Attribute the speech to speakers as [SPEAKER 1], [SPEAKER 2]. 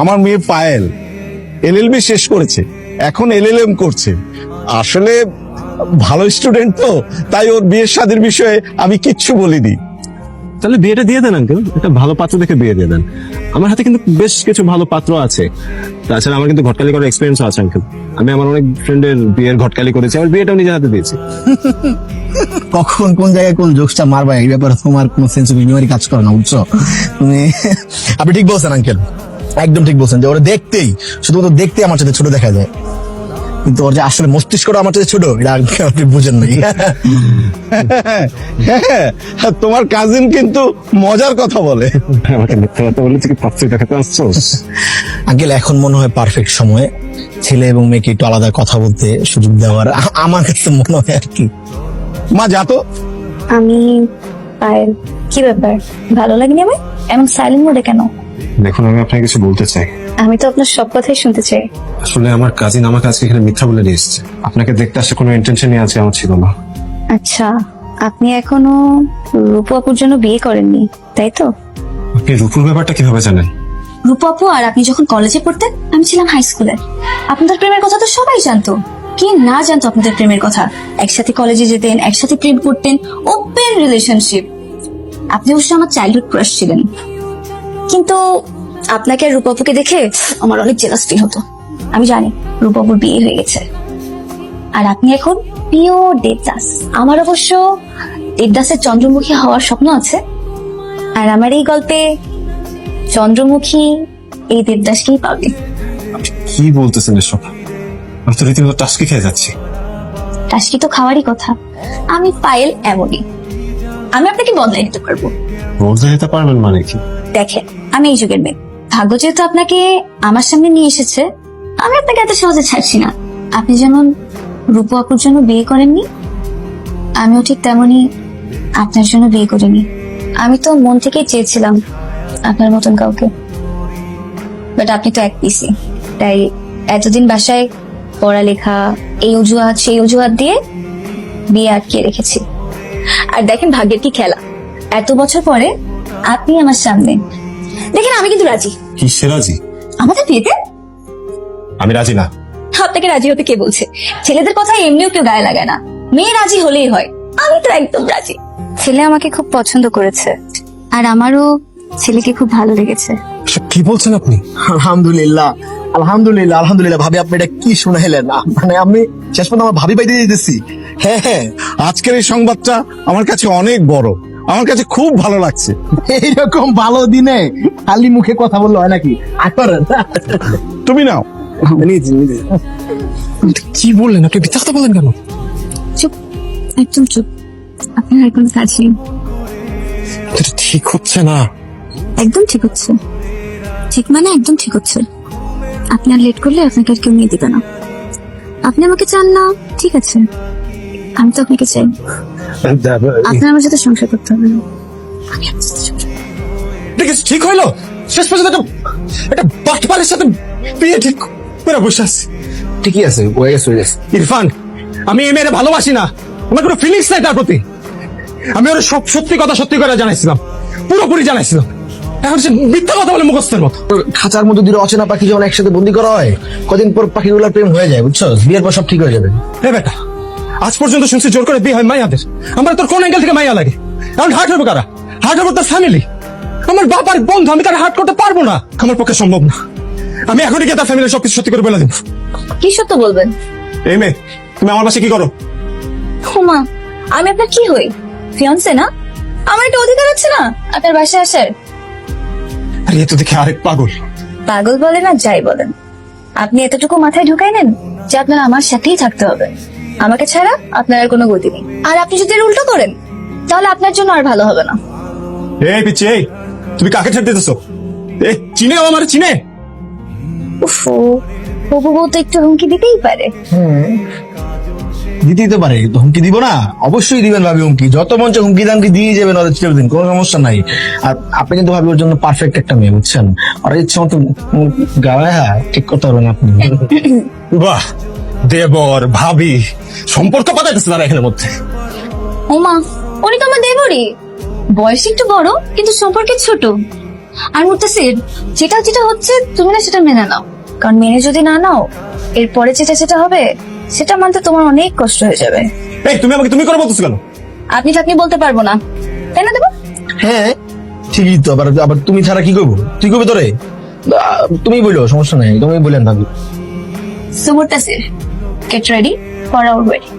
[SPEAKER 1] আমার মেয়ে পায়েল এলএলবি শেষ করেছে, এখন এলএলএম করছে। আসলে ভালো স্টুডেন্ট তো, তাই ওর বিয়ের শাদীর বিষয়ে আমি কিচ্ছু বলিনি।
[SPEAKER 2] তাহলে বিয়েটা দিয়ে দেন আঙ্কেল, একটা ভালো পাত্র দেখে বিয়ে দিয়ে দেন। আমার হাতে কিন্তু বেশ কিছু ভালো পাত্র আছে, তাছাড়া আমার কিন্তু ঘটকালি করার এক্সপিরিয়েন্স আছে আঙ্কেল। আমি আমার অনেক ফ্রেন্ডের বিয়ের ঘটকালি করেছি, আমার বিয়েটাও নিজের হাতে দিয়েছি।
[SPEAKER 3] কখন কোন জায়গায় কোন জোকসটা মারবা এই ব্যাপারে তোমার কোনো সেন্স অফ হিউমারই কাজ করে না, বুঝছো তুমি? আপনি ঠিক বলছেন আঙ্কেল, একদম ঠিক বলছেন যে ওরা দেখতেই, শুধুমাত্র দেখতেই আমার সাথে ছোট দেখা যায়, কিন্তু ওর যে আসলে মস্তিষ্কটা আমার সাথে ছোট এটা আপনি বুঝেন নাই।
[SPEAKER 1] হ্যাঁ, তোমার কাজিন কিন্তু মজার কথা বলে।
[SPEAKER 2] আমাকে মিথ্যা কথা বলে তুই পাত্র দেখাতে আসছোস?
[SPEAKER 3] আঙ্কেল এখন মনে হয় পারফেক্ট সময় ছেলে এবং মেয়েকে একটু আলাদা কথা বলতে সুযোগ দেওয়ার, আমার কাছে মনে হয় আর কি।
[SPEAKER 1] মা যা তো।
[SPEAKER 4] আমি পায়েল, কি ব্যাপার ভালো লাগেনি আমার? এমন সাইলেন্ট মোডে কেন?
[SPEAKER 2] দেখুন, আমি আপনাকে কিছু বলতে চাই।
[SPEAKER 4] আমি তো আপনার সব কথাই শুনতে চাই।
[SPEAKER 2] আসলে আমার কাজিন আমাকে আজকে এখানে মিথ্যা বলে নিয়ে এসেছে। আপনাকে দেখতে আসলে কোনো ইন্টেনশনই আছে আমার ছিল না।
[SPEAKER 4] আচ্ছা, আপনি এখনো রূপু আপুর জন্য বিয়ে করেননি, তাই তো?
[SPEAKER 2] আপনি রূপুর ব্যাপারটা কিভাবে জানেন?
[SPEAKER 4] রূপু আপু আর আপনি যখন কলেজে পড়তেন, আমি ছিলাম হাই স্কুলে, আপনাদের প্রেমের কথা তো সবাই জানতো। কে না জানতো আপনাদের প্রেমের কথা? একসাথে কলেজে যেতেন, একসাথে প্রেম করতেন, ওপেন রিলেশনশিপ। আপনি অবশ্য আমার চাইল্ডহুড ক্রাশ ছিলেন, কিন্তু আপনাকে আর রূপাপুকে দেখে আমার অনেক জেলাস ফিল হতো। আমি জানি রূপাপুর বিয়ে হয়ে গেছে, আর আপনি এখন পিওর দেবদাস। আমার অবশ্য দেবদাসের চন্দ্রমুখী হওয়ার স্বপ্ন আছে, আর আমার এই গল্পে চন্দ্রমুখী এই দেবদাসকেই পাবে।
[SPEAKER 2] কি বলতেছেন এসব? আমি তো রীতিমতো টাস্কি খেয়ে যাচ্ছি।
[SPEAKER 4] টাস্কি তো খাওয়ারই কথা। আমি পায়েল এমনই, আমি আপনাকে বদলাই দিতে পারবো।
[SPEAKER 2] বলতে যেতে পারবেন মানে কি?
[SPEAKER 4] দেখেন, আমি এই যুগের মেয়ে, ভাগ্য যেহেতু আপনাকে আমার সামনে নিয়ে এসেছে, আমি আপনাকে এত সহজে ছাড়ছি না। আপনি যেমন রূপু আপুর জন্য বিয়ে করেননি, আমিও ঠিক তেমনই আপনার জন্য বিয়ে করিনি। আমি তো মন থেকে চেয়েছিলাম আপনার মতন কাউকে, বাট আপনি তো এক পিসি, তাই এতদিন বাসায় পড়ালেখা, এই অজুহাত সেই অজুহাত দিয়ে বিয়ে আটকে রেখেছি। আর দেখেন ভাগ্যের কি খেলা, এত বছর পরে আপনি আমার সামনে। দেখেন, আমি কিন্তু রাজি।
[SPEAKER 2] কিসে রাজি?
[SPEAKER 4] আমাদের বিয়েতে?
[SPEAKER 2] আমি রাজি না।
[SPEAKER 4] আপনাকে রাজি হতে কে বলছে? ছেলেদের কথা এমনিও কেউ গায়ে লাগায় না, মেয়ে রাজি হলেই হয়। আমি তো একদম রাজি। ছেলে আমাকে খুব পছন্দ করেছে, আর আমারও ছেলেকে খুব ভালো লেগেছে।
[SPEAKER 2] কি বলছেন আপনি?
[SPEAKER 3] আলহামদুলিল্লাহ, আলহামদুলিল্লাহ, আলহামদুলিল্লাহ। ভাবি আপনি এটা কি শুনাইলেন? মানে আমি শেষ পর্যন্ত আমার ভাবি পাইতে দিতেছি।
[SPEAKER 1] হ্যাঁ হ্যাঁ, আজকের এই সংবাদটা আমার কাছে অনেক বড়, আমার কাছে খুব ভালো লাগছে।
[SPEAKER 3] এইরকম ভালো দিনে খালি মুখে কথা বললে হয় নাকি? আকবরেন
[SPEAKER 1] তুমি নাও।
[SPEAKER 2] কি বললেন আপনি? মিথ্যা কথা বললেন কেন?
[SPEAKER 4] চুপ, একদম চুপ। আপনার আর কোনো কাজ নেই।
[SPEAKER 2] এটা ঠিক হচ্ছে না।
[SPEAKER 4] একদম ঠিক হচ্ছে। ঠিক মানে একদম ঠিক হচ্ছে। আপনি আর লেট করলে আপনাকে আর কেউ নিয়ে দিবে না। আপনি আমাকে চান না, ঠিক আছে, আমি তো আপনাকে চাই। আপনার আমার সাথে সংসার করতে হবে না, আমি আপনার সাথে সংসার করব।
[SPEAKER 2] এটা কি ঠিক হইলো? শেষ পর্যন্ত একটা বাটপারের সাথে বিয়ে ঠিক করে বসে আছে।
[SPEAKER 3] ঠিকই আছে, হয়ে গেছে, হয়ে গেছে।
[SPEAKER 2] ইরফান, আমি এই মেয়েরে ভালোবাসি না, আমার কোনো ফিলিংস নাই তার প্রতি। আমি ওর সব সত্যি কথা সত্যি করে জানাইছিলাম, পুরোপুরি জানাইছিলাম। এখন সে মিথ্যা কথা বলে মুখস্থের মতো।
[SPEAKER 3] খাঁচার মধ্যে দুটো অচেনা পাখি যখন একসাথে বন্দি করা হয়, কদিন পর পাখিগুলোর প্রেম হয়ে যায়, বুঝছো? বিয়ের পর সব ঠিক হয়ে যাবে।
[SPEAKER 2] এ বেটা, আজ পর্যন্ত শুনছি জোর করে বিয়ে হয় মাইয়াদের। আমার তোর কোন অ্যাঙ্গেল থেকে মাইয়া লাগে? এখন হার্ট হবে কারা? হার্ট হবে তার ফ্যামিলি, আমার বাবার বন্ধু। আমি তার হার্ট করতে পারবো না, আমার পক্ষে সম্ভব না। আমি এখনই গিয়ে তার ফ্যামিলির সবকিছু সত্যি করে বলে দিব।
[SPEAKER 4] কি সত্য বলবেন?
[SPEAKER 2] এই মেয়ে, তুমি আমার বাসায় কি করো?
[SPEAKER 4] হুমা, আমি আপনার কি হই? ফিয়ান্সে না? আমার একটা অধিকার আছে না আপনার বাসায় আসার?
[SPEAKER 2] আরে এ তো দেখে আরেক পাগল।
[SPEAKER 4] পাগল বলেন আর যাই বলেন, আপনি এতটুকু মাথায় ঢুকাই নেন যে আপনার আমার সাথেই থাকতে হবে, আমাকে ছাড়া আপনার আর কোনো গতি নেই। আর আপনি যদি এর উল্টো করেন, তাহলে আপনার জন্য আর ভালো হবে না।
[SPEAKER 2] এই পিচ্ছি, এই তুমি কাকে ছেড়ে দিতেছো? এই চিনে আমার চিনে?
[SPEAKER 4] উফো, হবু বউ তো একটু হুমকি দিতেই পারে।
[SPEAKER 3] দিতেই তো পারে, হুমকি দিব না? অবশ্যই দিবেন ভাবি হুমকি, যত মঞ্চে হুমকি দামকি দিয়ে যাবেন ওদের ছেড়ে দিন, কোনো সমস্যা নাই। আর আপনি কিন্তু ভাবি ওর জন্য পারফেক্ট একটা মেয়ে, বুঝছেন? ওরা ইচ্ছে মতো গাওয়ায় ঠিক করতে পারবেন আপনি।
[SPEAKER 2] বাহ, দেবর ভাবি সম্পর্ক পাতাইতেছে তারা এখানের মধ্যে।
[SPEAKER 4] ওমা, উনি তো আমার দেবরই, বয়স একটু বড় কিন্তু সম্পর্কে ছোট। আর মুর্তাসির, যেটা যেটা হচ্ছে তুমি না সেটা মেনে নাও, কারণ মেনে যদি না নাও এরপরে যেটা যেটা হবে সেটা মানতে তোমার অনেক কষ্ট হয়ে যাবে।
[SPEAKER 2] এই তুমি আমাকে তুমি করে বলতেছো কেন?
[SPEAKER 4] আপনি বলতে পারবো না, তাই না দেবো?
[SPEAKER 3] হ্যাঁ ঠিকই তো, আবার আবার তুমি ছাড়া কি করবো? তুই করবি তোরে? তুমি বললো, সমস্যা নাই, তুমি বললেন ভাবি।
[SPEAKER 4] So Murtasir, get ready for our wedding.